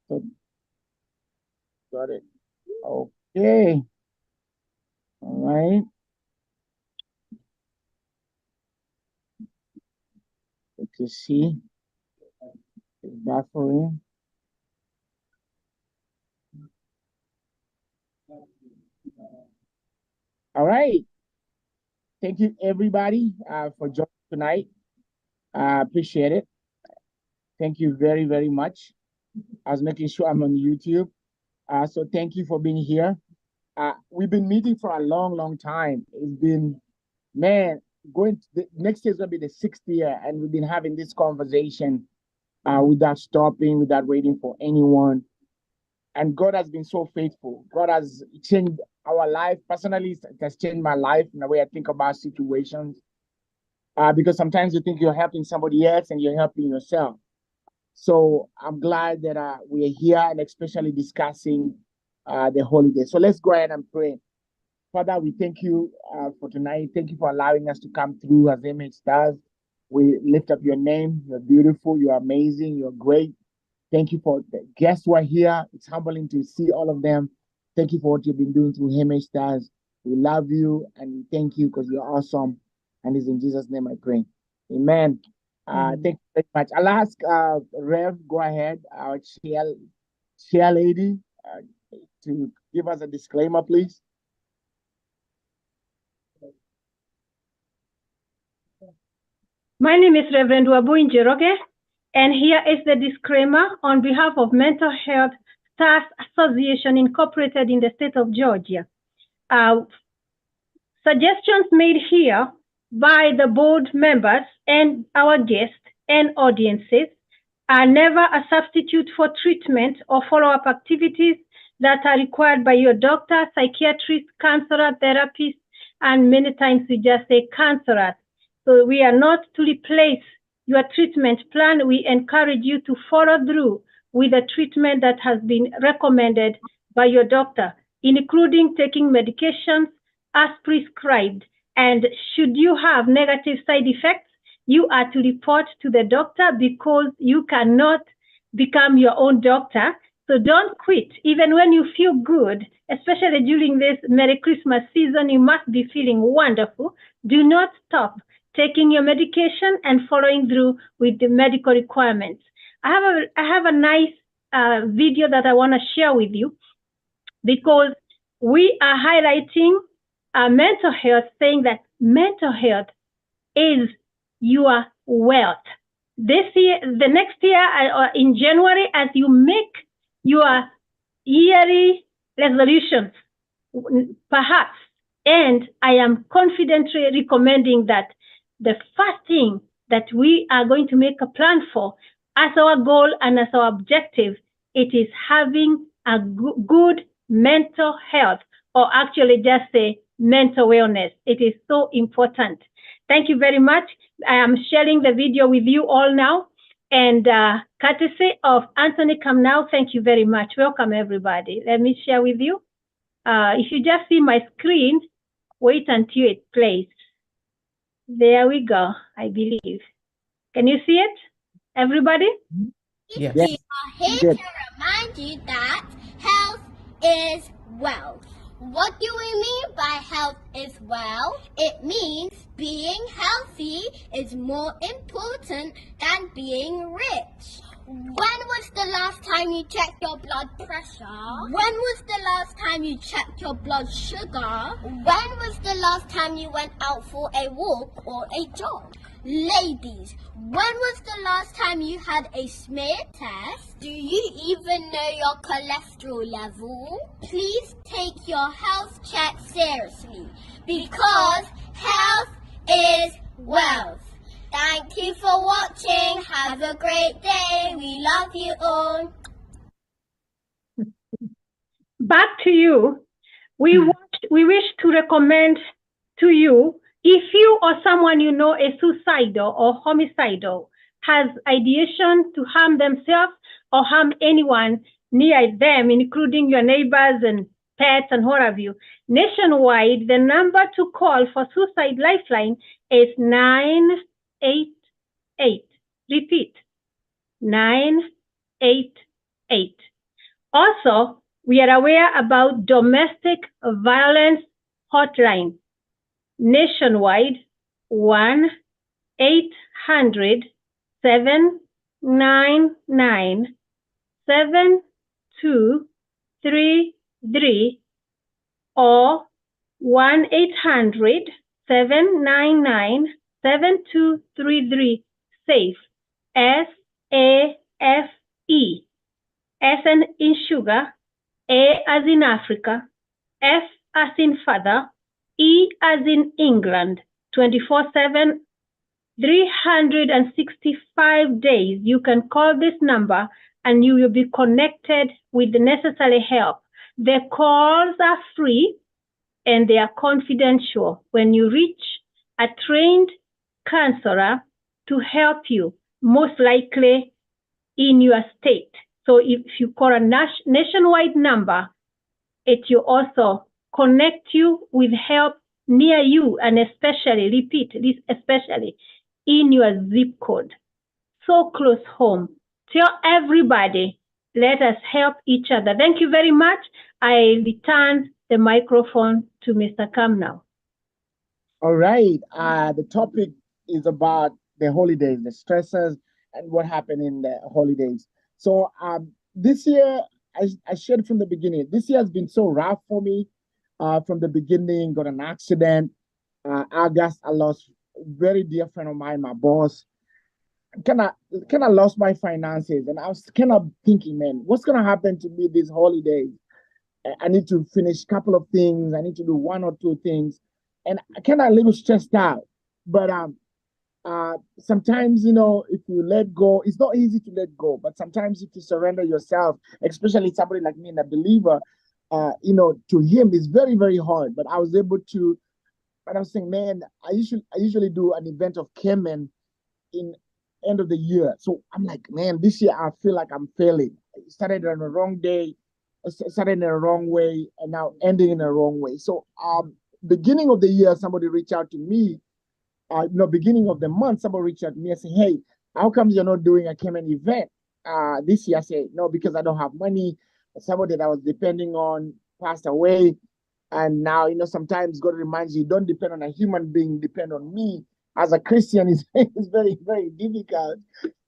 So, got it. Okay. All right. Good to see. It's buffering. All right. Thank you, everybody, for joining tonight. I appreciate it. Thank you very, very much. I was making sure I'm on YouTube. So thank you for being here. We've been meeting for a long, long time. It's been, man, going to the next year is going to be the 6th year, and we've been having this conversation without stopping, without waiting for anyone. And God has been so faithful. God has changed our life. Personally, it has changed my life in the way I think about situations. Because sometimes you think you're helping somebody else and you're helping yourself. So I'm glad that we are here and especially discussing the holiday. So let's go ahead and pray. Father, we thank you for tonight. Thank you for allowing us to come through as image stars. We lift up your name. You're beautiful. You're amazing. You're great. Thank you for the guests who are here. It's humbling to see all of them. Thank you for what you've been doing through Image Stars. We love you and we thank you because you're awesome. And it's in Jesus' name I pray. Amen. Thank you very much. I'll ask Rev, go ahead, our chair lady, to give us a disclaimer, please. My name is Reverend Wabu Njeroge, and here is the disclaimer on behalf of Mental Health Stars Association Incorporated in the state of Georgia. Suggestions made here by the board members and our guests and audiences are never a substitute for treatment or follow-up activities that are required by your doctor, psychiatrist, counselor, therapist, and many times we just say counselors. So we are not to replace your treatment plan. We encourage you to follow through with the treatment that has been recommended by your doctor, including taking medications as prescribed. And should you have negative side effects, you are to report to the doctor because you cannot become your own doctor. So don't quit. Even when you feel good, especially during this Merry Christmas season, you must be feeling wonderful. Do not stop taking your medication and following through with the medical requirements. I have a nice video that I want to share with you because we are highlighting mental health, saying that mental health is your wealth. This year, the next year, or in January, as you make your yearly resolutions, perhaps, and I am confidently recommending that the first thing that we are going to make a plan for as our goal and as our objective, it is having a good mental health, or actually just say mental wellness. It is so important. Thank you very much. I am sharing the video with you all now. And courtesy of Anthony Kamnau, thank you very much. Welcome, everybody. Let me share with you. If you just see my screen, wait until it plays. There we go, I believe. Can you see it, everybody? Yes. We are here to remind you that health is wealth. What do we mean by health is wealth? It means being healthy is more important than being rich. When was the last time you checked your blood pressure? When was the last time you checked your blood sugar? When was the last time you went out for a walk or a jog? Ladies, when was the last time you had a smear test? Do you even know your cholesterol level? Please take your health check seriously because health is wealth. Thank you for watching. Have a great day. We love you all. Back to you. We wish to recommend to you, if you or someone you know is suicidal or homicidal, has ideation to harm themselves or harm anyone near them, including your neighbors and pets and what have you, nationwide, the number to call for Suicide Lifeline is 988. Repeat, 988. Also, we are aware about domestic violence hotline nationwide 1-800-799-7233 or 1-800-799-7233 SAFE, SAFE. S as in sugar, A as in Africa, F as in father, E as in England, 24/7, 365 days. You can call this number and you will be connected with the necessary help. The calls are free and they are confidential. When you reach a trained counselor to help you, most likely in your state. So if you call a nationwide number, it will also connect you with help near you and especially, repeat this, especially in your zip code. So close home. Tell everybody, let us help each other. Thank you very much. I return the microphone to Mr. Kam now. All right. The topic is about the holidays, the stresses, and what happened in the holidays. So this year, I shared from the beginning, this year has been so rough for me. From the beginning, got an accident. August, I lost a very dear friend of mine, my boss. Kind of lost my finances, and I was kind of thinking, man, what's gonna happen to me these holidays? I need to finish a couple of things. I need to do one or two things, and I kind of a little stressed out. But sometimes, if you let go, it's not easy to let go. But sometimes if you surrender yourself, especially somebody like me, and a believer, to him it's very, very hard. But I was able to. But I was saying, man, I usually do an event of Cayman in end of the year. So I'm like, man, this year I feel like I'm failing. I started on the wrong day, started in the wrong way, and now ending in the wrong way. So beginning of the year, somebody reached out to me. Beginning of the month, somebody reached out to me and said, hey, how come you're not doing a Cayman event this year? I said, no, because I don't have money. Somebody that I was depending on passed away. And now, sometimes God reminds you, don't depend on a human being, depend on me. As a Christian, it's very, very difficult.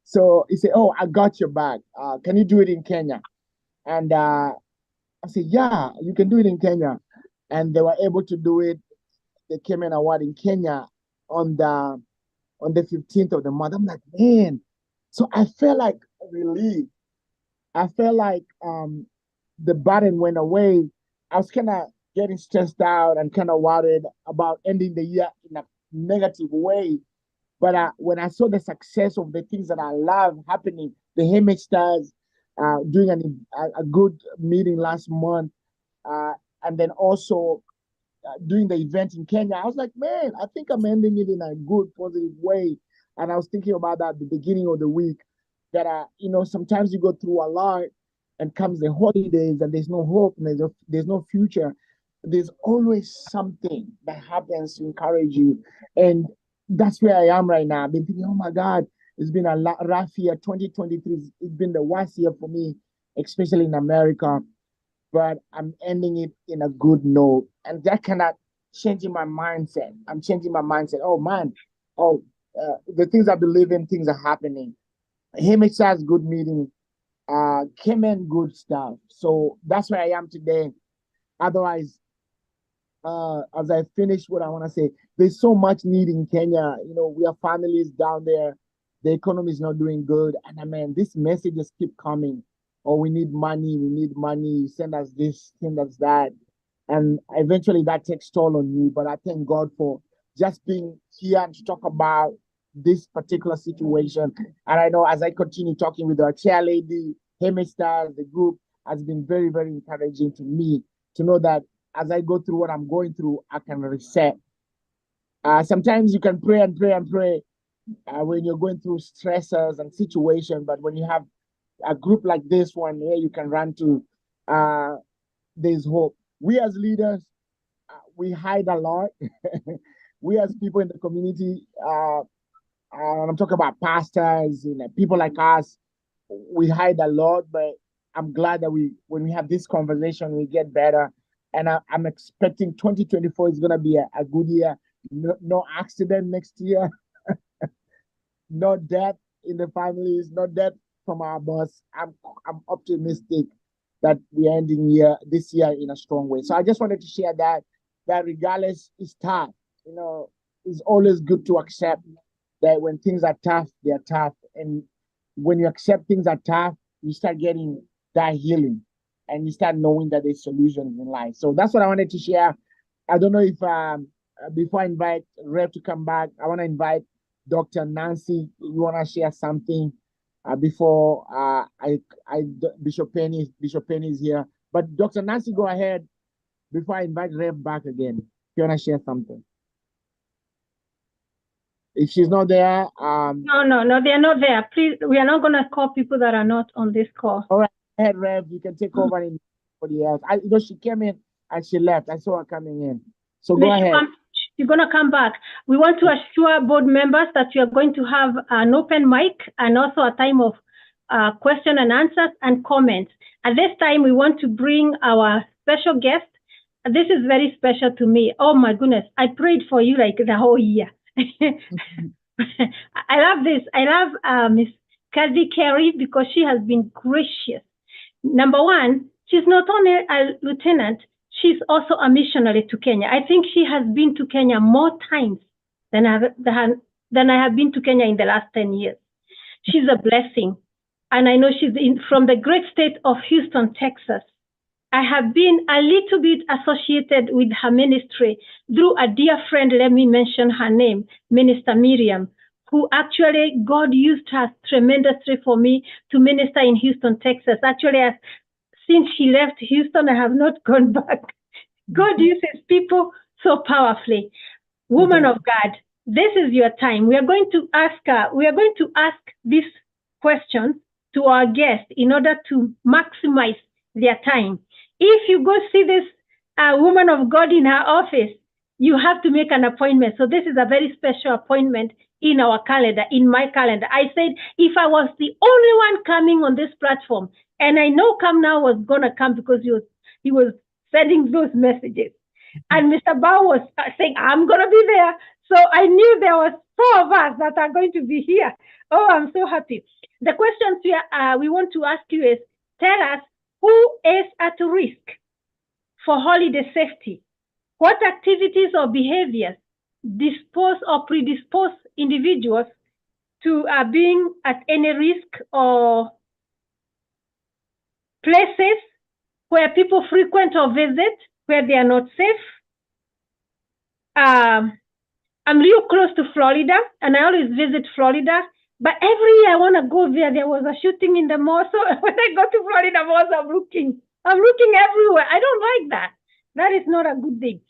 So he said, oh, I got your back. Can you do it in Kenya? And I said, yeah, you can do it in Kenya. And they were able to do it. They came in award in Kenya on the 15th of the month. I'm like, man. So I felt like relief. I felt like the burden went away. I was kind of getting stressed out and kind of worried about ending the year in a negative way. But when I saw the success of the things that I love happening, the Hemage Stars doing a good meeting last month, and then also doing the event in Kenya, I was like, man, I think I'm ending it in a good, positive way. And I was thinking about that at the beginning of the week, that, sometimes you go through a lot and comes the holidays and there's no hope and there's no future. There's always something that happens to encourage you. And that's where I am right now. I've been thinking, oh my God, it's been a rough year. 2023, it's been the worst year for me, especially in America. But I'm ending it in a good note. And that kind of changing my mindset. I'm changing my mindset. Oh man, the things I believe in, things are happening. Hemage Stars good meeting, came in good stuff. So that's where I am today. Otherwise, as I finish what I want to say, there's so much need in Kenya. We have families down there. The economy is not doing good. And I mean, these messages keep coming. Oh, we need money, send us this, send us that. And eventually that takes toll on you. But I thank God for just being here and to talk about this particular situation. And I know as I continue talking with our chair lady, Hemage Stars, the group has been very, very encouraging to me to know that as I go through what I'm going through, I can reset. Sometimes you can pray and pray and pray when you're going through stressors and situations, but when you have a group like this one where you can run to, there's hope. We as leaders, we hide a lot. We as people in the community, I'm talking about pastors, people like us, we hide a lot, but I'm glad that when we have this conversation, we get better. And I'm expecting 2024 is going to be a good year. No accident next year. No death in the families. No death from our boss. I'm optimistic that we're ending this year in a strong way. So I just wanted to share that regardless, it's tough. It's always good to accept that when things are tough, they're tough. And when you accept things are tough, you start getting that healing and you start knowing that there's solutions in life. So that's what I wanted to share. I don't know if before I invite Rev to come back, I want to invite Dr. Nancy. You want to share something before Bishop Penny is here. But Dr. Nancy, go ahead before I invite Rev back again. If you want to share something. If she's not there, No, they are not there. Please, we are not going to call people that are not on this call. All right, go ahead, Rev. You can take over in anybody else. She came in and she left. I saw her coming in. So go ahead. You're going to come back. We want to assure board members that you are going to have an open mic and also a time of question and answers and comments. At this time, we want to bring our special guest. This is very special to me. Oh my goodness. I prayed for you like the whole year. I love this. I love Miss Kathy Carey because she has been gracious. Number one, she's not only a lieutenant, she's also a missionary to Kenya. I think she has been to Kenya more times than I have been to Kenya in the last 10 years. She's a blessing. And I know she's from the great state of Houston, Texas. I have been a little bit associated with her ministry through a dear friend, let me mention her name, Minister Miriam, who actually God used her tremendously for me to minister in Houston, Texas. Actually, since she left Houston, I have not gone back. God uses people so powerfully. Woman of God, this is your time. We are going to ask this question to our guests in order to maximize their time. If you go see this woman of God in her office, you have to make an appointment. So this is a very special appointment in our calendar, in my calendar. I said, if I was the only one coming on this platform, and I know Come Now was going to come because he was sending those messages. And Mr. Bao was saying, I'm going to be there. So I knew there was 4 of us that are going to be here. Oh, I'm so happy. The questions we want to ask you is, tell us who is at risk for holiday safety? What activities or behaviors dispose or predispose individuals to being at any risk or places where people frequent or visit where they are not safe? I'm real close to Florida, and I always visit Florida. But every year I want to go there. There was a shooting in the mall. So when I go to Florida malls, I'm looking everywhere. I don't like that. That is not a good thing.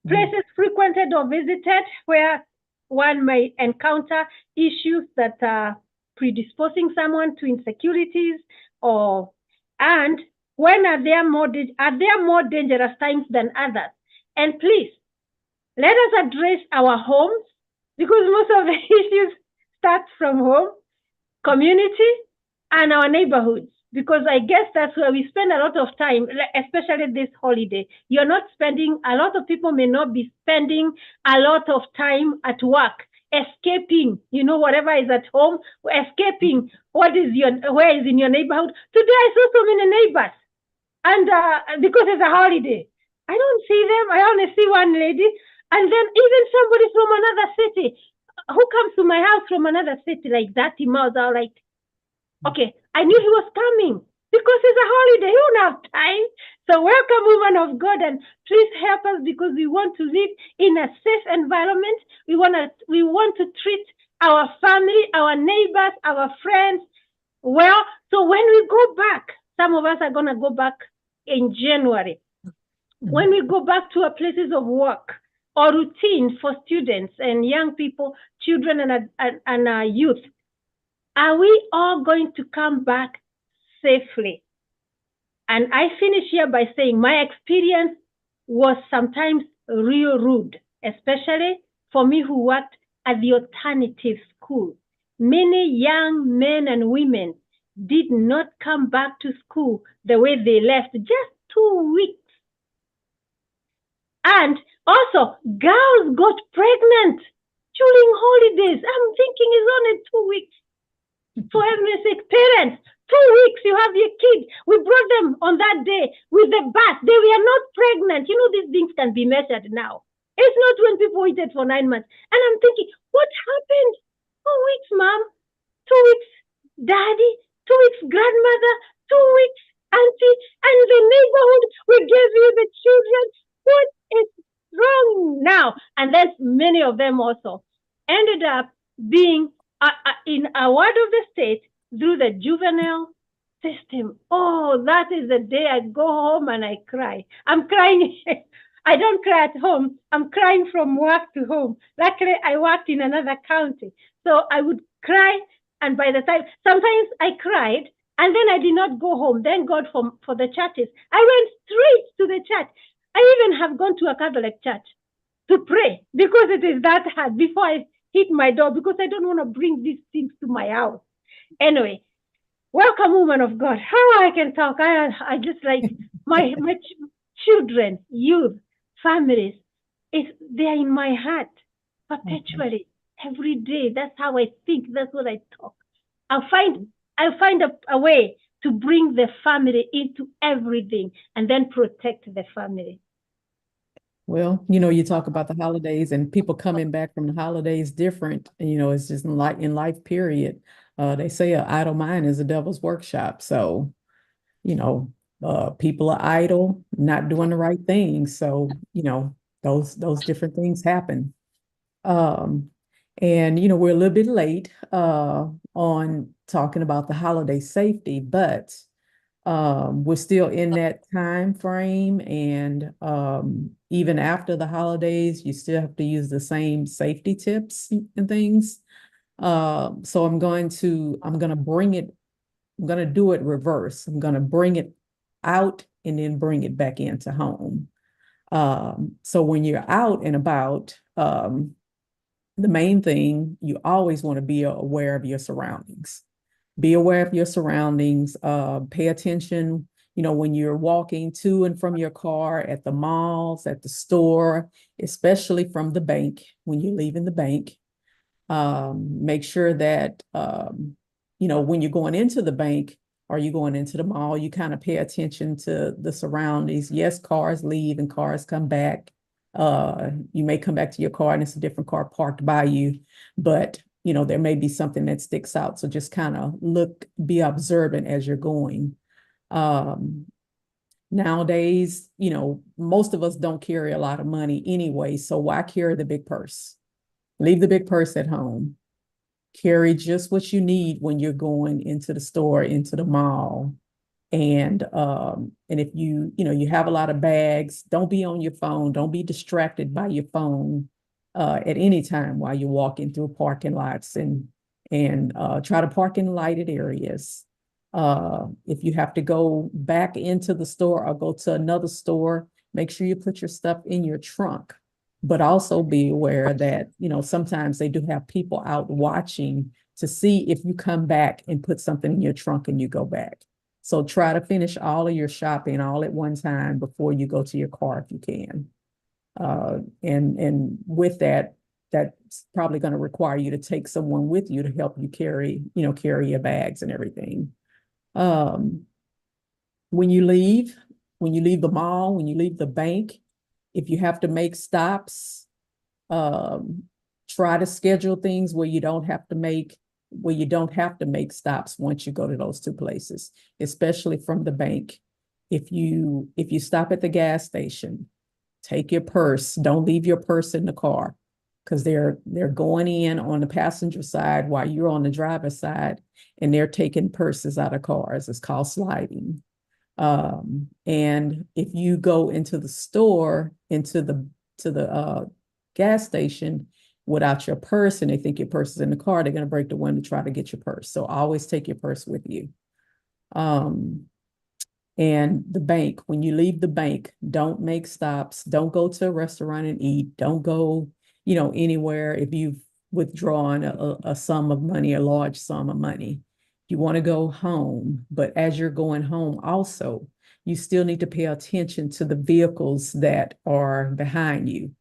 Places frequented or visited where one may encounter issues that are predisposing someone to insecurities, and when are there more dangerous times than others? And please, let us address our homes, because most of the issues start from home, community, and our neighborhoods, because I guess that's where we spend a lot of time, especially this holiday. A lot of people may not be spending a lot of time at work, escaping, whatever is at home, escaping where is in your neighborhood. Today I saw so many neighbors, and because it's a holiday, I don't see them. I only see one lady, and then even somebody from another city who comes to my house from another city, like 30 miles out, like, okay, I knew he was coming because it's a holiday. He won't have time. So welcome, woman of God, and please help us because we want to live in a safe environment. We want to treat our family, our neighbors, our friends well. So when we go back, some of us are going to go back in January. When we go back to our places of work or routine for students and young people, children and youth, are we all going to come back safely? And I finish here by saying my experience was sometimes real rude, especially for me who worked at the alternative school. Many young men and women did not come back to school the way they left, just 2 weeks. And also, girls got pregnant during holidays. I'm thinking it's only 2 weeks. For heaven's sake, parents, 2 weeks you have your kid. We brought them on that day with the bus. They were not pregnant. You know, these things can be measured now. It's not when people waited for 9 months. And I'm thinking, what happened? 2 weeks, mom. 2 weeks, daddy. 2 weeks, grandmother. 2 weeks, auntie. And the neighborhood, we gave you the children. What is wrong now? And then many of them also ended up being in a ward of the state through the juvenile system. Oh, that is the day I go home and I cry. I'm crying. I don't cry at home. I'm crying from work to home. Luckily, I worked in another county. So I would cry. And by the time, sometimes I cried and then I did not go home. Thank God for the churches. I went straight to the church. I even have gone to a Catholic church to pray because it is that hard before I hit my door, because I don't want to bring these things to my house. Anyway, welcome, woman of God. How I can talk. I just like my children, youth, families. They're in my heart perpetually, every day. That's how I think. That's what I talk. I'll find a way to bring the family into everything and then protect the family. Well, you know, you talk about the holidays and people coming back from the holidays different, you know, it's just in life period. They say an idle mind is a devil's workshop. So, you know, people are idle, not doing the right things. So, you know, those different things happen. And, you know, we're a little bit late on talking about the holiday safety, but we're still in that time frame, and even after the holidays, you still have to use the same safety tips and things. So I'm going to do it reverse. I'm going to bring it out and then bring it back into home. So when you're out and about, the main thing, you always want to be aware of your surroundings. Be aware of your surroundings, pay attention, you know, when you're walking to and from your car, at the malls, at the store, especially from the bank, when you're leaving the bank. Make sure that, you know, when you're going into the bank or you're going into the mall, you kind of pay attention to the surroundings. Yes, cars leave and cars come back. You may come back to your car and it's a different car parked by you, but you know, there may be something that sticks out. So just kind of be observant as you're going. Nowadays, you know, most of us don't carry a lot of money anyway. So why carry the big purse? Leave the big purse at home. Carry just what you need when you're going into the store, into the mall. And if you have a lot of bags, don't be on your phone. Don't be distracted by your phone at any time while you're walking through parking lots, and try to park in lighted areas. If you have to go back into the store or go to another store, make sure you put your stuff in your trunk, but also be aware that, you know, sometimes they do have people out watching to see if you come back and put something in your trunk and you go back. So try to finish all of your shopping all at one time before you go to your car if you can. And with that, that's probably going to require you to take someone with you to help you carry your bags and everything. When you leave the mall, when you leave the bank, if you have to make stops, try to schedule things where you don't have to make stops once you go to those two places, especially from the bank. If you stop at the gas station, take your purse. Don't leave your purse in the car, because they're going in on the passenger side while you're on the driver's side, and they're taking purses out of cars. It's called sliding. And if you go into the store, to the gas station without your purse, and they think your purse is in the car, they're going to break the window to try to get your purse. So always take your purse with you. And the bank, when you leave the bank, don't make stops. Don't go to a restaurant and eat. Don't go, you know, anywhere if you've withdrawn a sum of money, a large sum of money. You want to go home, but as you're going home also, you still need to pay attention to the vehicles that are behind you.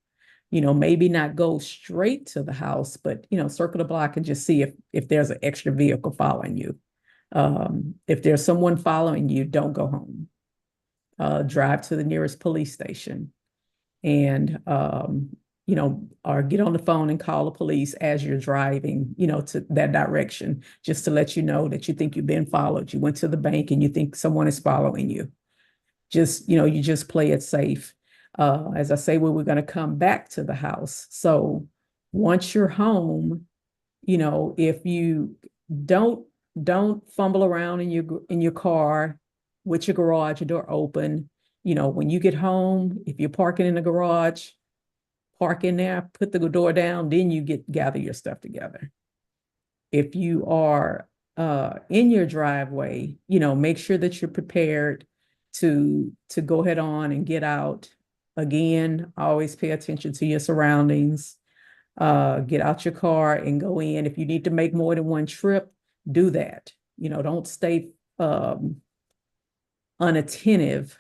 Maybe not go straight to the house, but, circle the block and just see if there's an extra vehicle following you. If there's someone following you, don't go home. Drive to the nearest police station and, or get on the phone and call the police as you're driving, to that direction, just to let you know that you think you've been followed. You went to the bank and you think someone is following you. Just, you just play it safe. As I say, we're going to come back to the house. So once you're home, if you don't fumble around in your car with your garage door open. When you get home, if you're parking in the garage, park in there, put the door down, then you gather your stuff together. If you are in your driveway, make sure that you're prepared to go head on and get out. Again, always pay attention to your surroundings. Get out your car and go in. If you need to make more than one trip, do that. Don't stay unattentive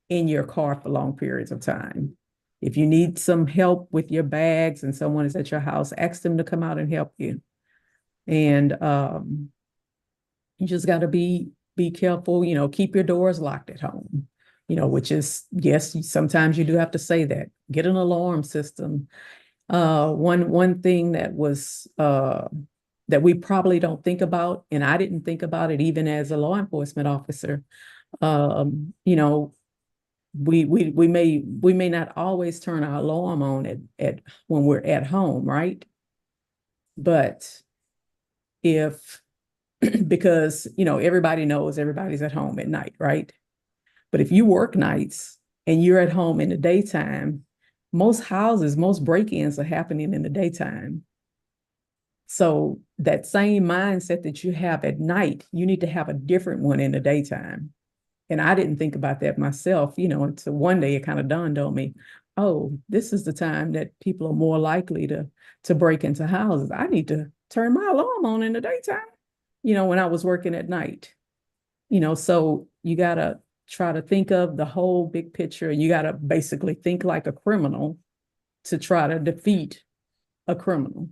in your car for long periods of time. If you need some help with your bags and someone is at your house, ask them to come out and help you. And you just got to be careful, keep your doors locked at home, which is, yes, sometimes you do have to say that. Get an alarm system. One thing that was that we probably don't think about, and I didn't think about it even as a law enforcement officer. We may not always turn our alarm on at when we're at home, right? But if because everybody knows everybody's at home at night, right? But if you work nights and you're at home in the daytime, most break-ins are happening in the daytime. So that same mindset that you have at night, you need to have a different one in the daytime. And I didn't think about that myself, until one day it kind of dawned on me, oh, this is the time that people are more likely to break into houses. I need to turn my alarm on in the daytime, when I was working at night. So you got to try to think of the whole big picture. You got to basically think like a criminal to try to defeat a criminal.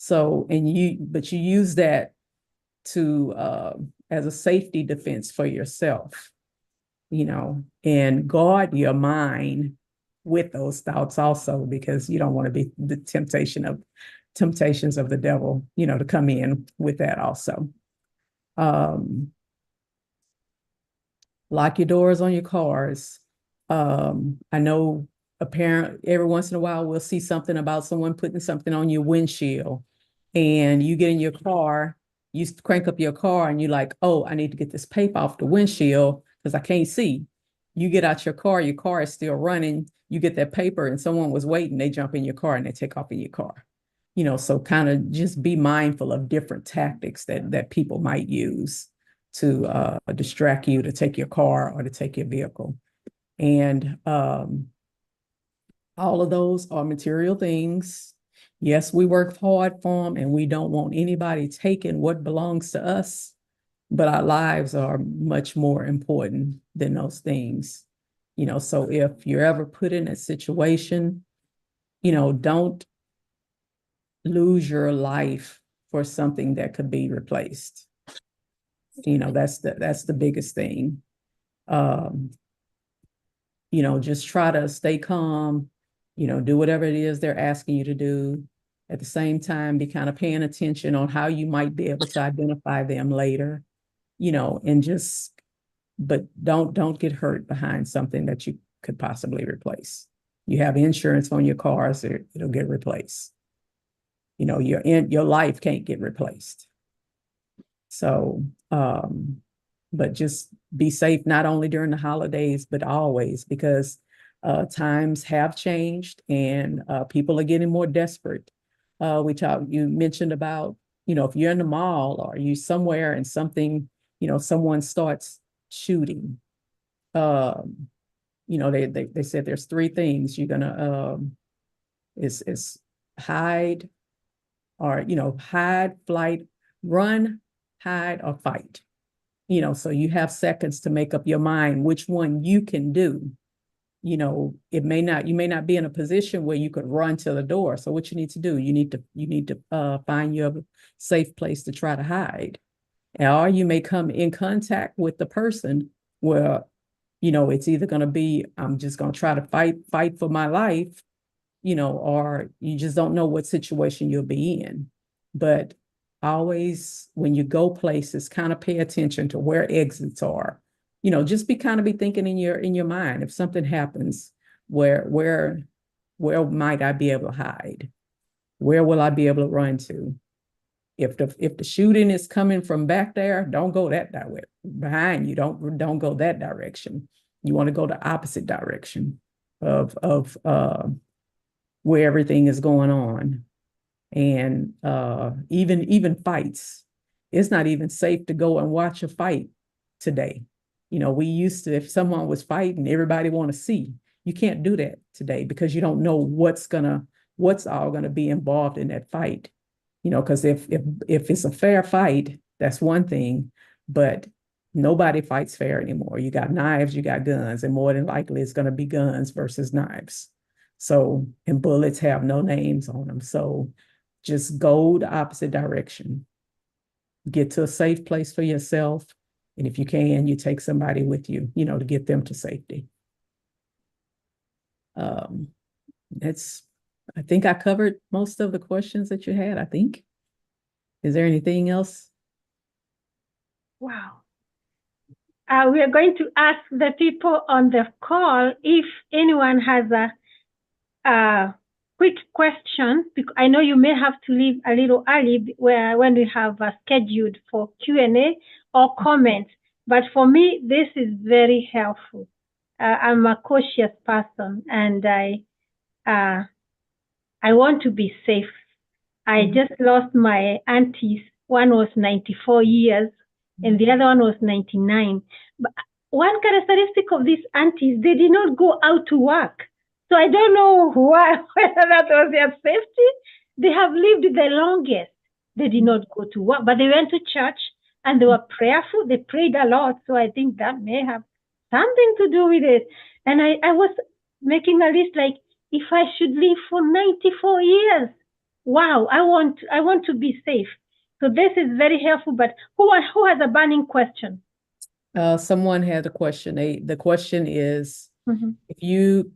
So, but you use that to, as a safety defense for yourself, and guard your mind with those thoughts also, because you don't want to be the temptations of the devil, to come in with that also. Lock your doors on your cars. I know every once in a while we'll see something about someone putting something on your windshield, and you get in your car, you crank up your car and you're like, oh, I need to get this paper off the windshield because I can't see. You get out your car is still running, you get that paper and someone was waiting, they jump in your car and they take off in your car. So kind of just be mindful of different tactics that people might use to distract you, to take your car or to take your vehicle. And all of those are material things. Yes, we work hard for them and we don't want anybody taking what belongs to us, but our lives are much more important than those things. So if you're ever put in a situation, don't lose your life for something that could be replaced. That's the biggest thing. Just try to stay calm, do whatever it is they're asking you to do. At the same time, be kind of paying attention on how you might be able to identify them later, but don't get hurt behind something that you could possibly replace. You have insurance on your cars, it'll get replaced. Your life can't get replaced. So, but just be safe, not only during the holidays, but always, because times have changed and people are getting more desperate. You mentioned about, if you're in the mall or you somewhere and something, someone starts shooting, they said there's three things you're gonna, is hide, or, hide, flight, run, hide or fight. So you have seconds to make up your mind which one you can do. You may not be in a position where you could run to the door. So what you need to do, you need to find your safe place to try to hide. Or you may come in contact with the person where, it's either going to be, I'm just going to try to fight for my life, or you just don't know what situation you'll be in. But always, when you go places, kind of pay attention to where exits are. Just be thinking in your mind, if something happens, where might I be able to hide? Where will I be able to run to? If the shooting is coming from back there, don't go that direction. Behind you, don't go that direction. You want to go the opposite direction of where everything is going on. And even fights, it's not even safe to go and watch a fight today. We used to, if someone was fighting, everybody want to see. You can't do that today because you don't know what's all gonna be involved in that fight. Because if it's a fair fight, that's one thing, but nobody fights fair anymore. You got knives, you got guns, and more than likely it's gonna be guns versus knives. So, and bullets have no names on them. So just go the opposite direction. Get to a safe place for yourself. And if you can, you take somebody with you, to get them to safety. I think I covered most of the questions that you had, I think. Is there anything else? Wow. We are going to ask the people on the call if anyone has a quick question, because I know you may have to leave a little early when we have scheduled for Q&A or comments. But for me, this is very helpful. I'm a cautious person, and I want to be safe. I just lost my aunties. One was 94 years, and the other one was 99. But one characteristic of these aunties, they did not go out to work. So I don't know whether that was their safety. They have lived the longest. They did not go to work, but they went to church and they were prayerful. They prayed a lot. So I think that may have something to do with it. And I was making a list like, if I should live for 94 years, wow, I want to be safe. So this is very helpful. But who has a burning question? Someone had a question. The question is, if you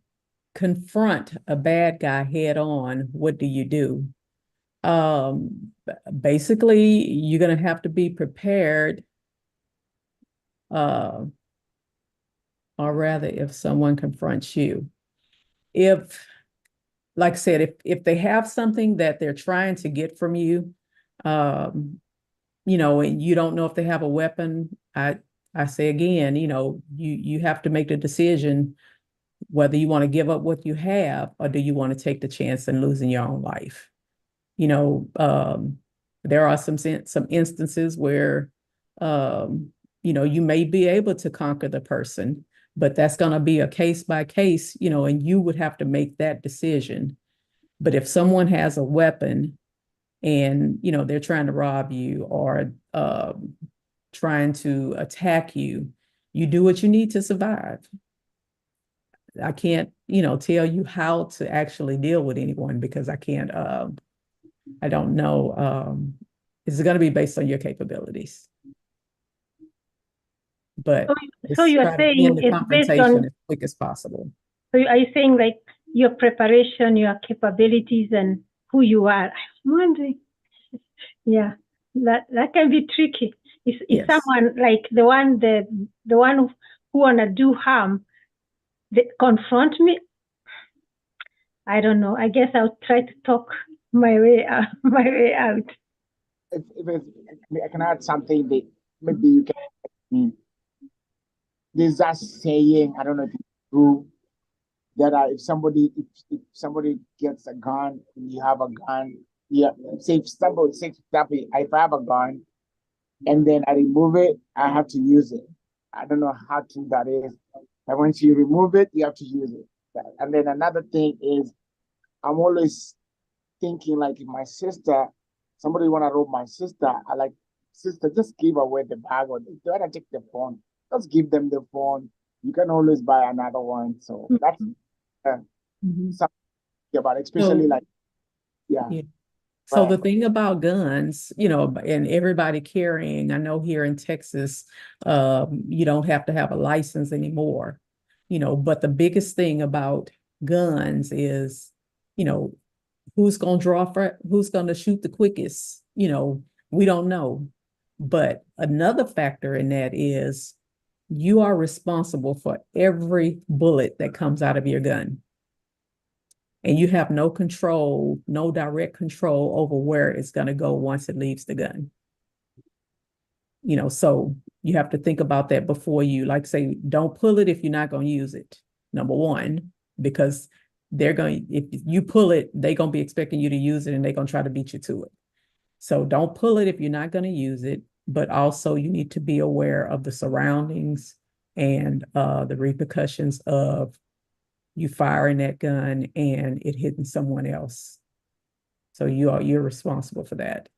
confront a bad guy head on, what do you do? Basically, you're going to have to be prepared. Or rather, if someone confronts you, like I said, if they have something that they're trying to get from you, and you don't know if they have a weapon, I say again, you have to make the decision whether you want to give up what you have or do you want to take the chance in losing your own life. There are some instances where, you may be able to conquer the person, but that's going to be a case by case, and you would have to make that decision. But if someone has a weapon and, they're trying to rob you or trying to attack you, you do what you need to survive. I can't, tell you how to actually deal with anyone because I can't, I don't know. It's going to be based on your capabilities. But so you are saying it's based on as quick as possible. So are you saying like your preparation, your capabilities, and who you are? I'm wondering. Yeah, that can be tricky. If someone like the one who wanna do harm, they confront me, I don't know. I guess I'll try to talk my way out. If I can add something that maybe you can. There's that saying, I don't know if it's true, that if somebody gets a gun and you have a gun, say example, if I have a gun and then I remove it, I have to use it. I don't know how true that is. And once you remove it, you have to use it. And then another thing is, I'm always thinking like if my sister, somebody want to rob my sister, I like sister, just give away the bag, or if they want to take the phone, just give them the phone. You can always buy another one. So that's something about it, especially So, yeah. yeah. So Right. the thing about guns, you know, and everybody carrying, I know here in Texas, you don't have to have a license anymore, you know, but the biggest thing about guns is, you know, who's going to shoot the quickest, you know, we don't know. But another factor in that is you are responsible for every bullet that comes out of your gun. And you have no control, no direct control over where it's going to go once it leaves the gun. You know, so you have to think about that before you, like, say, don't pull it if you're not going to use it. Number one, because if you pull it, they're going to be expecting you to use it and they're going to try to beat you to it. So don't pull it if you're not going to use it, but also you need to be aware of the surroundings and the repercussions of you firing that gun and it hitting someone else. So you're responsible for that.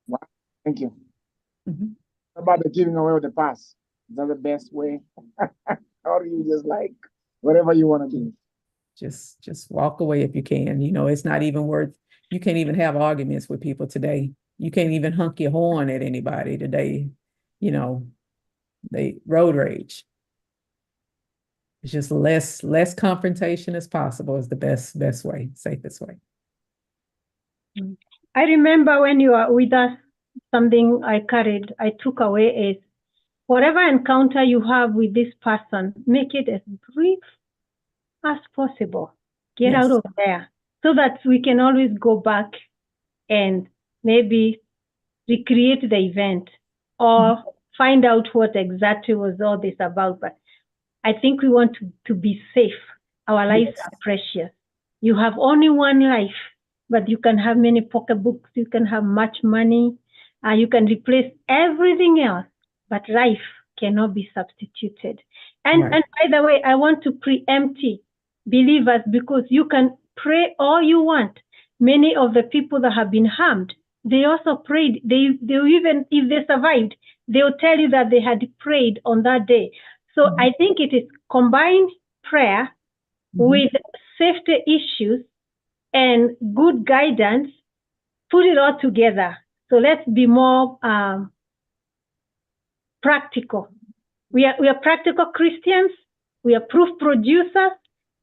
Wow. Thank you. How about the giving away with the pass? Is that the best way? Or do you just like whatever you want to do? Just walk away if you can. You know, it's not even worth, you can't even have arguments with people today. You can't even honk your horn at anybody today. You know, they road rage. It's just less confrontation as possible is the best way, safest way. I remember when you are with us, something I took away is whatever encounter you have with this person, make it as brief as possible. Get out of there so that we can always go back and maybe recreate the event or find out what exactly was all this about. But I think we want to be safe. Our lives are precious. You have only one life, but you can have many pocketbooks. You can have much money. You can replace everything else, but life cannot be substituted. And by the way, I want to preempt believers, because you can pray all you want. Many of the people that have been harmed, they also prayed. They even, if they survived, they'll tell you that they had prayed on that day. So I think it is combined prayer with safety issues and good guidance, put it all together. So let's be more practical. We are practical Christians. We are proof producers.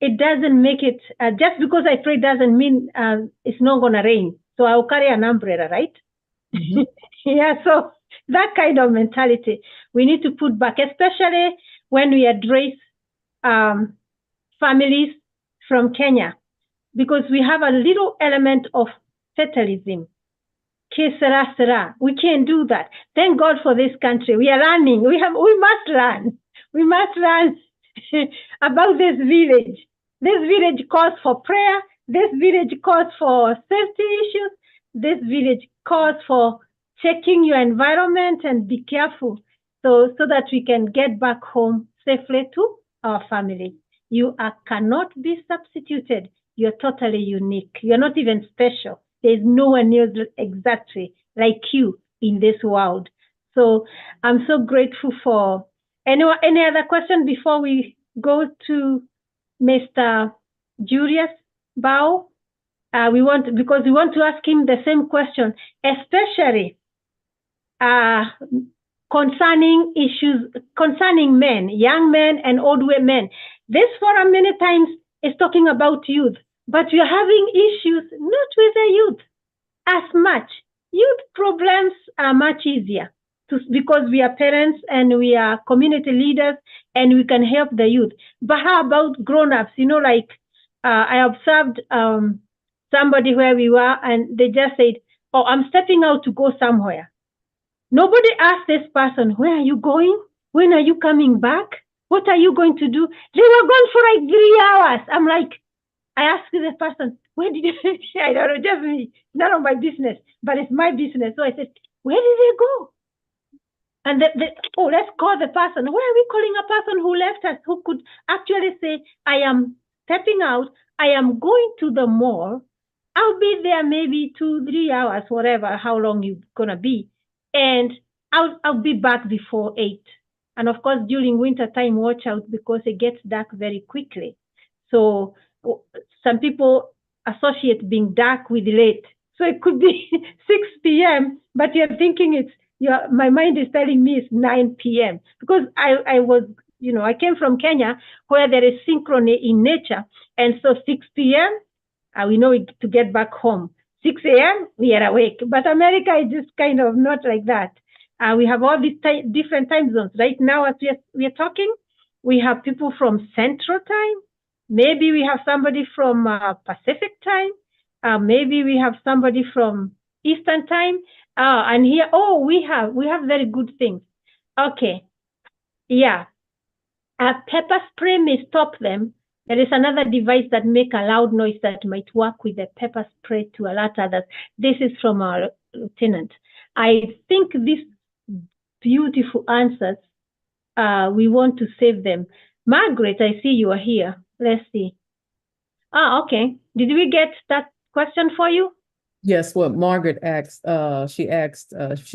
It doesn't make it, just because I pray doesn't mean it's not going to rain. So I'll carry an umbrella, right? Yeah, so that kind of mentality we need to put back, especially when we address families from Kenya, because we have a little element of fatalism. We can't do that. Thank God for this country. We are running. We must run. We must run about this village. This village calls for prayer. This village calls for safety issues. This village calls for checking your environment and be careful so that we can get back home safely to our family. You cannot be substituted. You're totally unique. You're not even special. There's no one else exactly like you in this world. So I'm so grateful for any other question before we go to Mr. Julius Bao. We want to ask him the same question, especially concerning issues concerning men, young men and old women. This forum many times is talking about youth, but we are having issues not with the youth as much. Youth problems are much easier because we are parents and we are community leaders and we can help the youth. But how about grown-ups? You know, like I observed somebody where we were and they just said, oh, I'm stepping out to go somewhere. Nobody asked this person, where are you going? When are you coming back? What are you going to do? They were gone for like 3 hours. I'm like, I asked the person, where did you, I don't know, just me, none of my business, but it's my business. So I said, where did they go? And let's call the person. Why are we calling a person who left us, who could actually say, I am stepping out, I am going to the mall I'll be there maybe 2-3 hours, whatever, how long you're gonna be, and I'll be back before 8. And of course, during winter time, watch out because it gets dark very quickly. So some people associate being dark with late. So it could be 6 p.m., but you're thinking my mind is telling me it's 9 p.m. because I was, I came from Kenya where there is synchrony in nature. And so 6 p.m., we know to get back home. 6 a.m., we are awake. But America is just kind of not like that. We have all these different time zones. Right now, as we are talking, we have people from Central Time. Maybe we have somebody from Pacific Time. Maybe we have somebody from Eastern Time. And here, we have very good things. Okay, yeah. Pepper spray may stop them. There is another device that make a loud noise that might work with the pepper spray to alert others. This is from our lieutenant. I think these beautiful answers, we want to save them. Margaret, I see you are here. Let's see. Okay. Did we get that question for you? Yes, what Margaret asked, she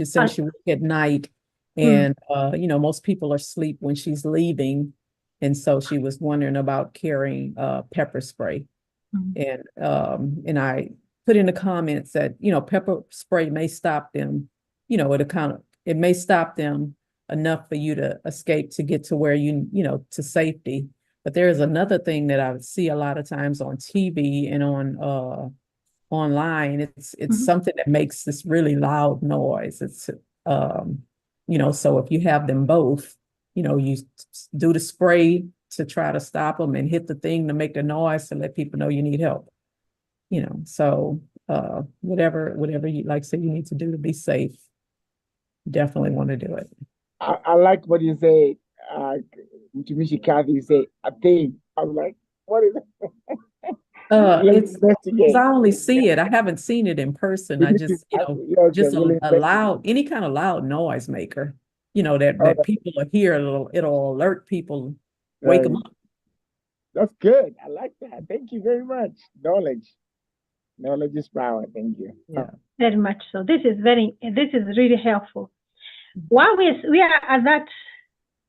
said she work at night and, most people are asleep when she's leaving. And so she was wondering about carrying pepper spray. And I put in the comments that, pepper spray may stop them, it may stop them enough for you to escape to get to where to safety. But there is another thing that I see a lot of times on TV and on online. It's something that makes this really loud noise. It's so if you have them both, you do the spray to try to stop them and hit the thing to make the noise to let people know you need help. So whatever you like say you need to do to be safe, definitely want to do it. I like what you say, Mtumishi Kathy, you say a thing. I'm like, what is it? Because I only see it. I haven't seen it in person. I just, just a loud, any kind of loud noise maker, that people will hear. It'll alert people, wake them up. That's good. I like that. Thank you very much. Knowledge is power. Thank you. Yeah, very much so. This is really helpful. While we are at that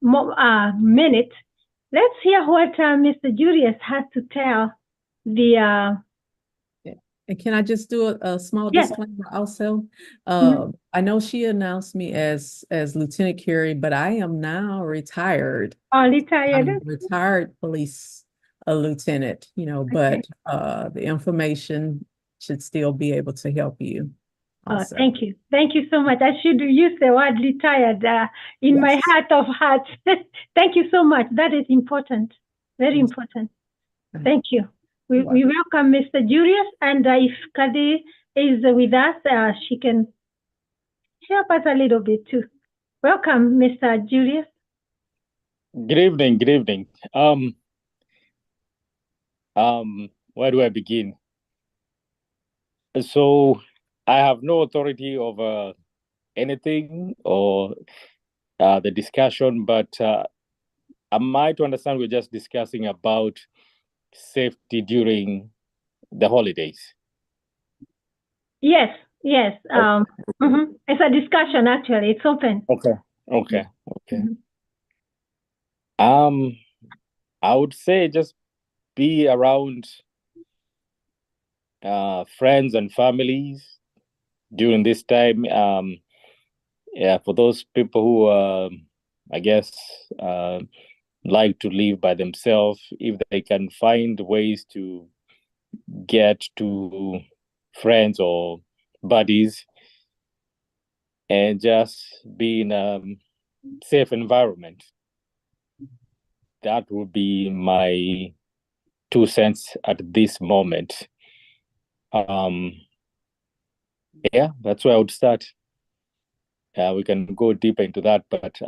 minute, let's hear what Mr. Julius has to tell the. And can I just do a small disclaimer also? I know she announced me as Lieutenant Carey, but I am now retired. Oh, retired. I'm a retired police lieutenant, but the information should still be able to help you. Also. Thank you. Thank you so much. I should use the word retired in my heart of hearts. Thank you so much. That is important. Very important. Thank you. We welcome Mr. Julius, and if Kadi is with us, she can help us a little bit too. Welcome, Mr. Julius. Good evening. Good evening. Where do I begin? So I have no authority over anything or the discussion, but am I to understand we're just discussing about safety during the holidays? Yes. It's a discussion, actually. It's open. Okay. I would say just be around friends and families during this time. For those people who I guess like to live by themselves, if they can find ways to get to friends or buddies and just be in a safe environment. That would be my 2 cents at this moment. That's where I would start. We can go deeper into that, but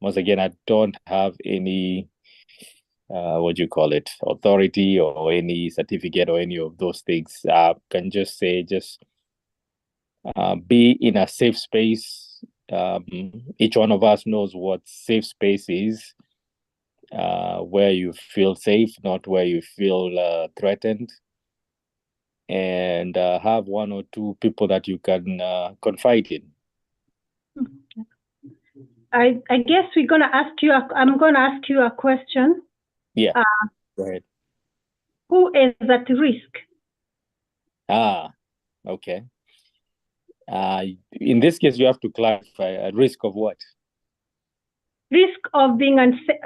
once again, I don't have any authority or any certificate or any of those things. Can just say be in a safe space. Each one of us knows what safe space is, where you feel safe, not where you feel threatened. and have one or two people that you can confide in. I guess I'm going to ask you a question. Yeah, go ahead. Who is at risk? Okay. In this case, you have to clarify at risk of what? Risk of being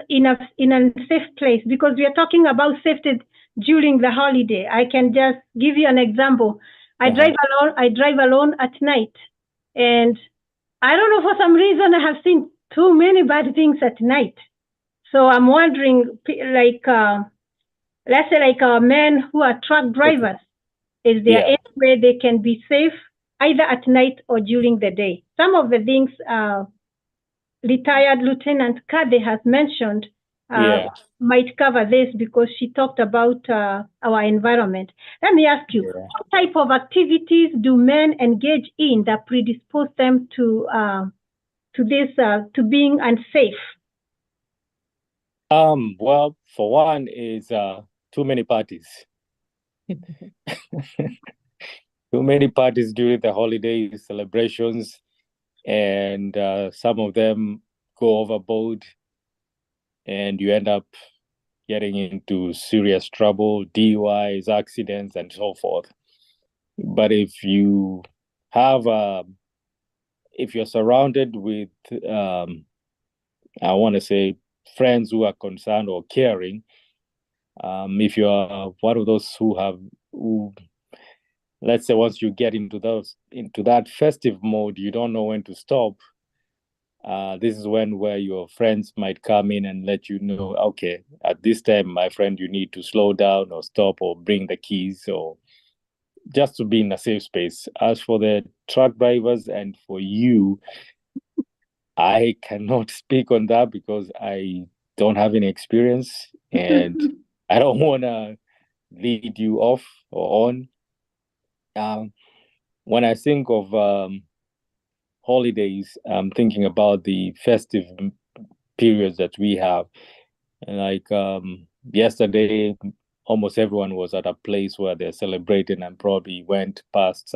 in an unsafe place, because we are talking about safety during the holiday. I can just give you an example. I drive alone at night, and I don't know, for some reason I have seen too many bad things at night. So I'm wondering, like, let's say like men who are truck drivers, is there any way they can be safe either at night or during the day? Some of the things retired Lieutenant Kade has mentioned might cover this, because she talked about our environment. Let me ask you, what type of activities do men engage in that predispose them to being unsafe? Well, for one is too many parties. Too many parties during the holiday celebrations, and some of them go overboard, and you end up getting into serious trouble, DUIs, accidents, and so forth. But if you have if you're surrounded with I want to say friends who are concerned or caring, if you are one of those who let's say once you get into that festive mode, you don't know when to stop. This is where your friends might come in and let you know, okay, at this time, my friend, you need to slow down or stop or bring the keys, or just to be in a safe space. As for the truck drivers and for you, I cannot speak on that because I don't have any experience, and I don't want to lead you off or on. When I think of holidays, I'm thinking about the festive periods that we have. And like yesterday, almost everyone was at a place where they're celebrating and probably went past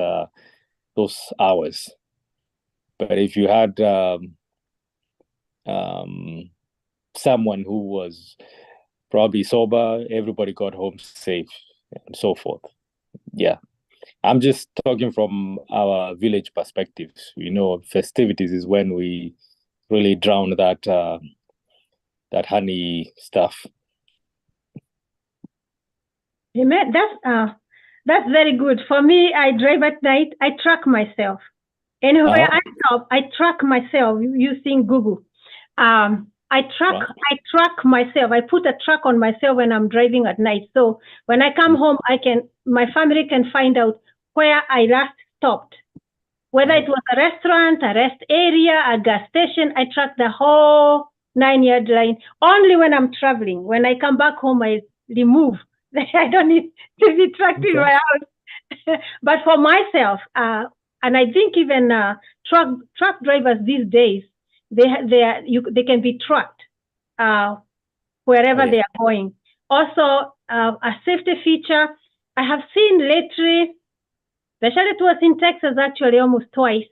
those hours. But if you had someone who was probably sober, everybody got home safe and so forth. Yeah. I'm just talking from our village perspective. Festivities is when we really drown that honey stuff. Amen. That's very good. For me, I drive at night. I track myself. Anywhere I stop, I track myself using Google. I track myself. I put a track on myself when I'm driving at night. So when I come home, my family can find out where I last stopped. Whether it was a restaurant, a rest area, a gas station, I track the whole 9-yard line. Only when I'm traveling. When I come back home, I remove. I don't need to be tracked in my house. But for myself, and I think even truck drivers these days, they can be tracked wherever they are going. Also, a safety feature I have seen lately, especially it was in Texas actually almost twice,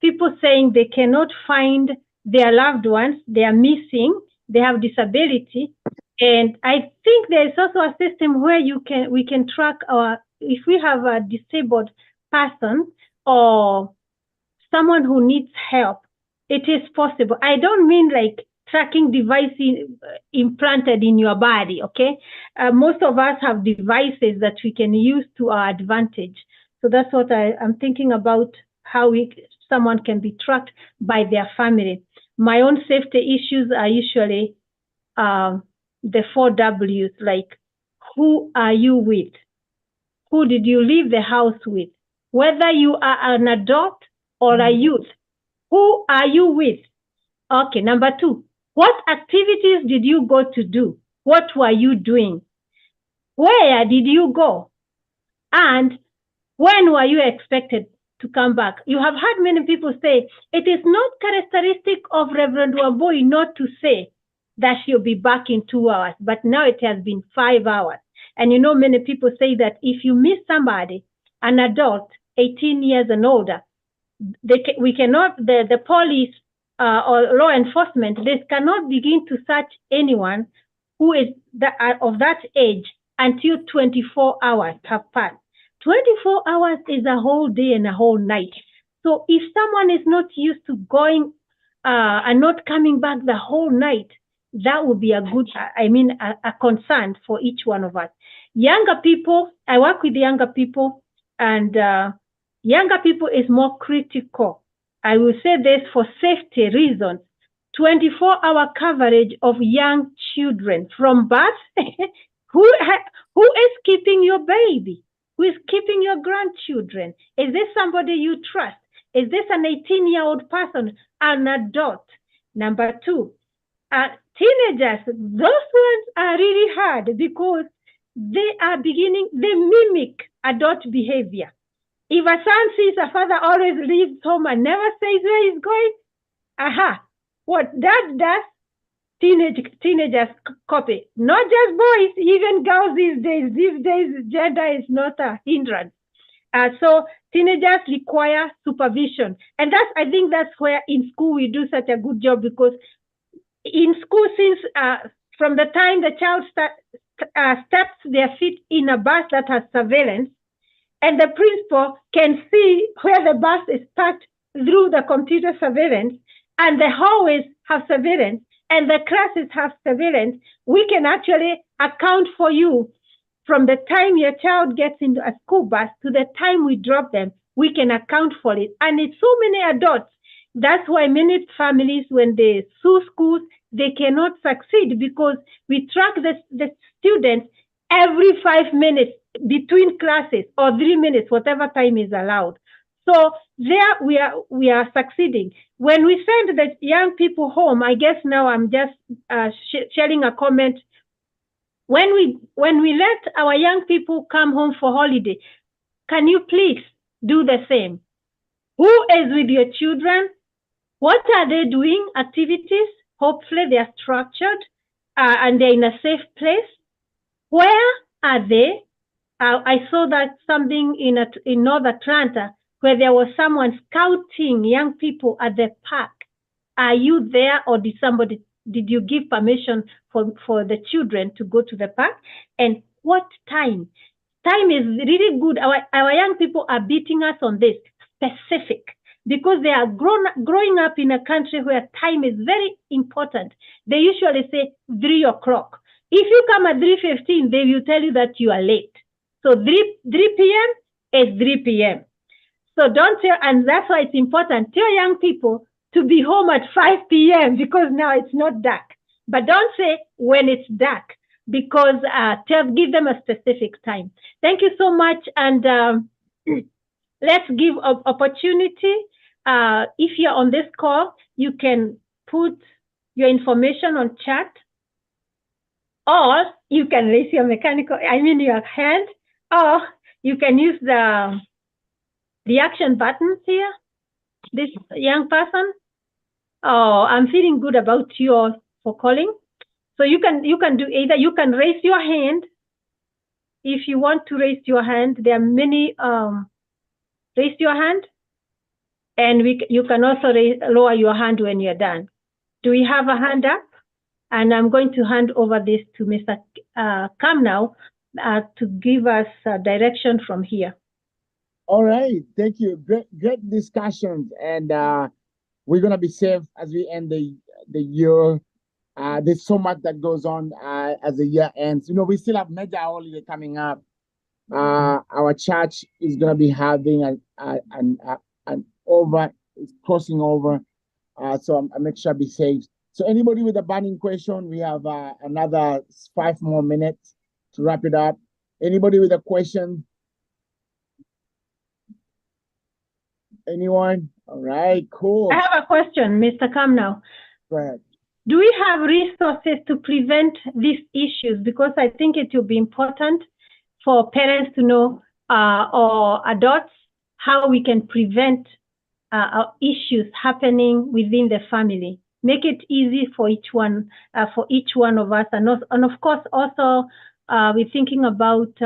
people saying they cannot find their loved ones, they are missing, they have disability. And I think there is also a system where we can track if we have a disabled person or someone who needs help, it is possible. I don't mean like tracking devices implanted in your body, okay? Most of us have devices that we can use to our advantage. So that's what I'm thinking about, how someone can be tracked by their family. My own safety issues are usually the 4 W's, like who are you with? Who did you leave the house with? Whether you are an adult or a youth, who are you with? Okay, number 2, what activities did you go to do? What were you doing? Where did you go? And when were you expected to come back? You have heard many people say, it is not characteristic of Reverend Wambui not to say that she'll be back in 2 hours, but now it has been 5 hours. And many people say that if you miss somebody an adult 18 years and older, the police or law enforcement, they cannot begin to search anyone who is of that age until 24 hours have passed. 24 hours is a whole day and a whole night. So if someone is not used to going and not coming back the whole night, that would be a concern for each one of us. Younger people, I work with younger people, and younger people is more critical. I will say this for safety reasons. 24-hour coverage of young children from birth. Who is keeping your baby? Who is keeping your grandchildren? Is this somebody you trust? Is this an 18-year-old person, an adult? Number two, teenagers, those ones are really hard because they mimic adult behavior. If a son sees a father always leaves home and never says where he's going, what that does, teenagers copy. Not just boys, even girls these days. These days, gender is not a hindrance. So teenagers require supervision. And I think that's where in school we do such a good job, because in school, since from the time the child steps their feet in a bus that has surveillance, and the principal can see where the bus is parked through the computer surveillance, and the hallways have surveillance, and the classes have surveillance, we can actually account for you from the time your child gets into a school bus to the time we drop them. We can account for it. And it's so many adults. That's why many families, when they sue schools, they cannot succeed, because we track the students every 5 minutes between classes, or 3 minutes, whatever time is allowed. So there we are succeeding. When we send the young people home, I guess now I'm just sharing a comment. When we let our young people come home for holiday, can you please do the same? Who is with your children? What are they doing? Activities? Hopefully they are structured and they're in a safe place. Where are they? I saw that something in North Atlanta, where there was someone scouting young people at the park. Are you there, or did you give permission for the children to go to the park? And what time? Time is really good. Our young people are beating us on this, specific, because they are growing up in a country where time is very important. They usually say 3 o'clock. If you come at 3:15, they will tell you that you are late. So 3 p.m. is 3 p.m. So don't tell, and that's why it's important. Tell young people to be home at 5 p.m. because now it's not dark. But don't say when it's dark, because give them a specific time. Thank you so much. And let's give opportunity. If you're on this call, you can put your information on chat, or you can raise your your hand, or you can use the reaction buttons here. This young person, I'm feeling good about you for calling. So you can do either. You can raise your hand if you want to raise your hand. There are many. Raise your hand, and you can also lower your hand when you're done. Do we have a hand up? And I'm going to hand over this to Mr. Kamnau to give us direction from here. All right, thank you. Great discussions, and we're gonna be safe as we end the year. There's so much that goes on as the year ends. You know, we still have major holiday coming up. Our church is gonna be having an crossing over. So I make sure I be safe. So anybody with a burning question, we have another 5 more minutes to wrap it up. Anybody with a question? Anyone? All right, cool. I have a question, Mr. Kamnau. Go ahead. Do we have resources to prevent these issues? Because I think it will be important for parents to know, or adults, how we can prevent issues happening within the family. Make it easy for each one of us, and of course also we're thinking about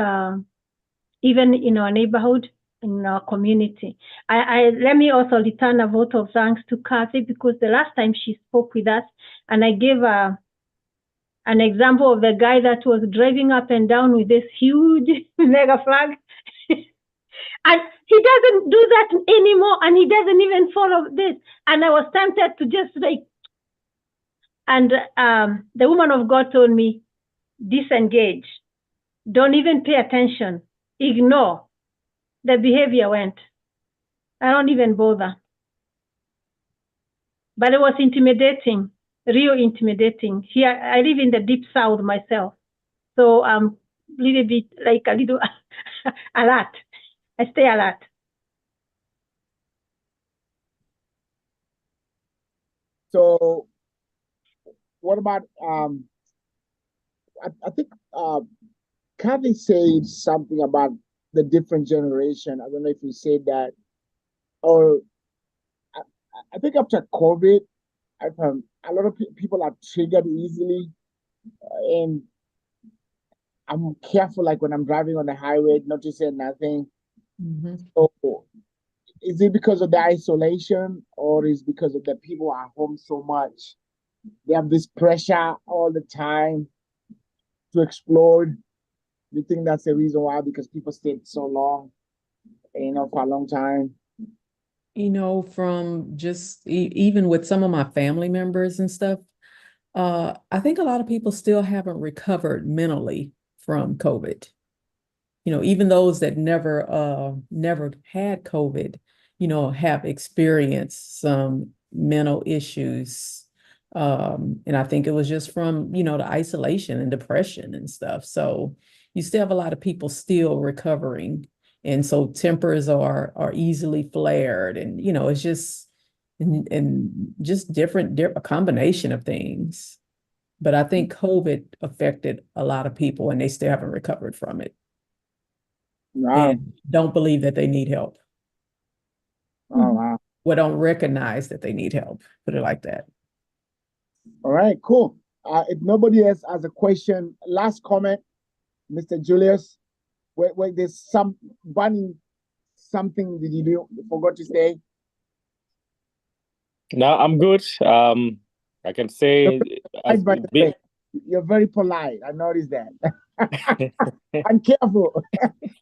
even in our neighborhood, in our community. Let me also return a vote of thanks to Kathy, because the last time she spoke with us, and I gave an example of the guy that was driving up and down with this huge mega flag. And he doesn't do that anymore, and he doesn't even follow this. And I was tempted to just like, and the woman of God told me, disengage. Don't even pay attention. Ignore. The behavior went. I don't even bother. But it was intimidating, real intimidating. Here, I live in the deep south myself. So I'm a little bit like a little alert. I stay alert. So what about, I think Kathy said something about the different generation. I don't know if you said that, or I think after COVID, I found a lot of people are triggered easily, and I'm careful, like when I'm driving on the highway, not to say nothing. Mhm. So is it because of the isolation, or is it because of the people are home so much? They have this pressure all the time to explore. Do you think that's the reason why? Because people stayed so long, for a long time? From just even with some of my family members and stuff, I think a lot of people still haven't recovered mentally from COVID. Even those that never had COVID, have experienced some mental issues. And I think it was just from, the isolation and depression and stuff. So you still have a lot of people still recovering. And so tempers are easily flared, and it's just and just a combination of things. But I think COVID affected a lot of people, and they still haven't recovered from it. Wow. And don't believe that they need help. Oh, wow. Well, don't recognize that they need help. Put it like that. All right, cool. If nobody else has a question, last comment, Mr. Julius. Wait, there's something did you forgot to say? No, I'm good. I can say You're very polite. I noticed that. I'm careful.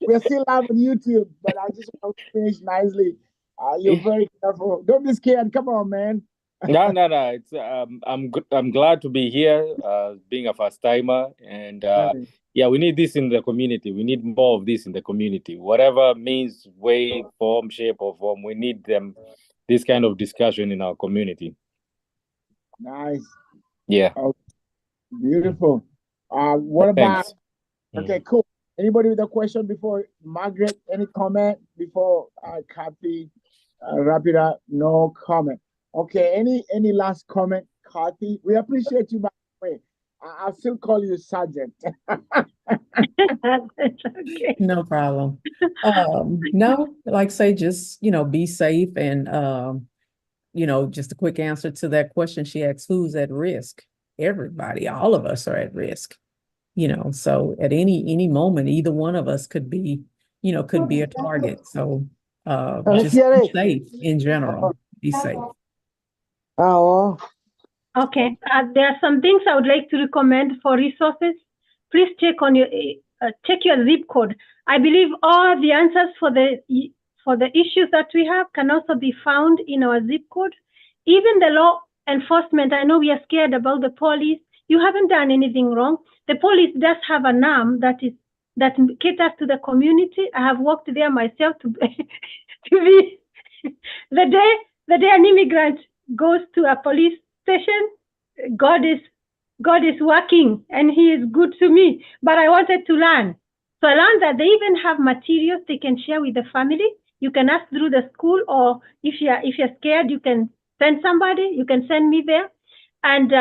We're still live on YouTube, but I just want to finish nicely. You're very careful. Don't be scared. Come on, man. No. It's I'm good. I'm glad to be here, being a first timer, and yeah, we need this in the community. We need more of this in the community. Whatever means, way, form, shape, or form, we need them. This kind of discussion in our community. Nice. Yeah. Oh, beautiful. What about? Thanks. Okay, cool. Anybody with a question before Margaret? Any comment before Kathy wrap it up? No comment. Okay. Any last comment, Kathy? We appreciate you, by the way. I'll still call you Sergeant. Okay. No problem. No, like say, just, be safe, and, just a quick answer to that question she asked, who's at risk? Everybody, all of us are at risk, so at any moment, either one of us could be a target. So, just be safe in general, be safe. Oh. Okay. There are some things I would like to recommend for resources. Please check your zip code. I believe all the answers for the issues that we have can also be found in our zip code. Even the law enforcement, I know we are scared about the police. You haven't done anything wrong. The police does have an arm that caters to the community. I have worked there myself to be the day an immigrant goes to a police station, God is working, and He is good to me. But I wanted to learn. So I learned that they even have materials they can share with the family. You can ask through the school, or if you're scared, you can send somebody. You can send me there. And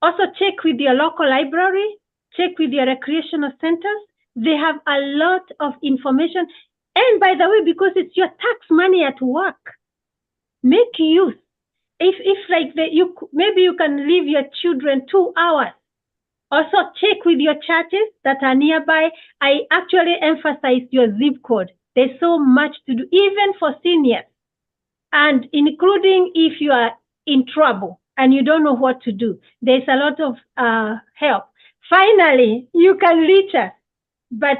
also check with your local library, check with your recreational centers. They have a lot of information. And by the way, because it's your tax money at work, make use. If like maybe you can leave your children 2 hours. Also check with your churches that are nearby. I actually emphasize your zip code. There's so much to do, even for seniors, and including if you are in trouble and you don't know what to do. There's a lot of help. Finally, you can reach us, but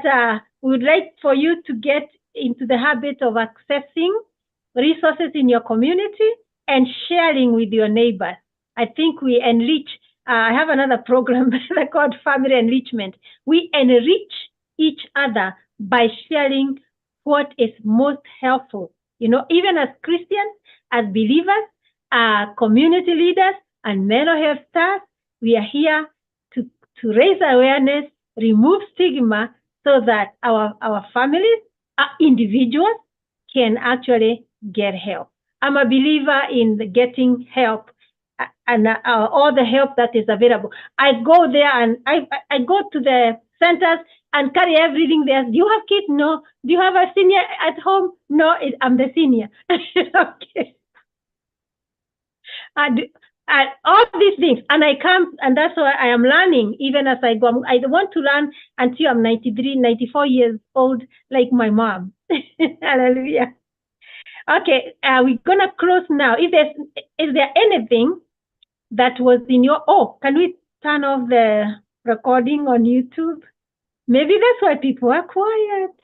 we would like for you to get into the habit of accessing resources in your community and sharing with your neighbors. I think we enrich. I have another program called Family Enrichment. We enrich each other by sharing what is most helpful. You know, even as Christians, as believers, community leaders, and mental health staff, we are here to raise awareness, remove stigma, so that our families, individuals, can actually get help. I'm a believer in getting help and all the help that is available. I go there and I go to the centers and carry everything there. Do you have kids? No. Do you have a senior at home? No, I'm the senior. Okay. And all these things, and I come, and that's why I am learning even as I go. I want to learn until I'm 93, 94 years old, like my mom. Hallelujah. Okay, we're gonna close now. Is there anything that was in your, can we turn off the recording on YouTube? Maybe that's why people are quiet.